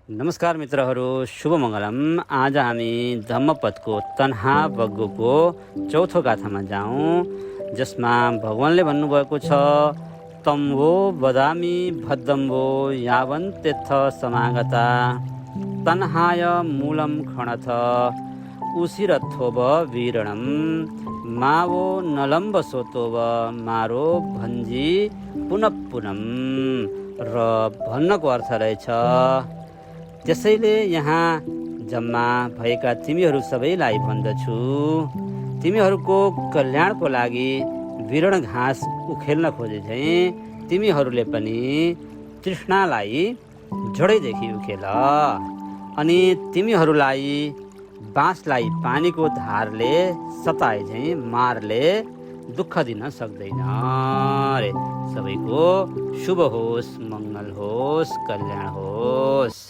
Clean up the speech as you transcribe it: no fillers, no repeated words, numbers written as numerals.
नमस्कार मित्रहरू, शुभ मङ्गलम। आज हामी धम्मपदको तन्हा बग्गोको चौथो गाथामा जाउँ, जसमा भगवानले भन्नुभएको छ, तम्भो वदामि भद्दम्भो यावन्त्यथ समागता तन्हाय मूलं खणथ उसिरथोब वीरणम मावो नलम्ब सोतोब मारो भञ्जी पुनः र भन्नको अर्थ रहेछ, त्यसैले यहाँ जम्मा भएका तिमीहरू सबैलाई भन्दछु, तिमीहरूको कल्याणको लागि विरण घाँस उखेल्न खोजे झैँ तिमीहरूले पनि तृष्णालाई जडैदेखि उखेल, अनि तिमीहरूलाई बाँसलाई पानीको धारले सताए झैँ मारले दुःख दिन सक्दैन रे। सबैको शुभ होस्, मङ्गल होस्, कल्याण होस्।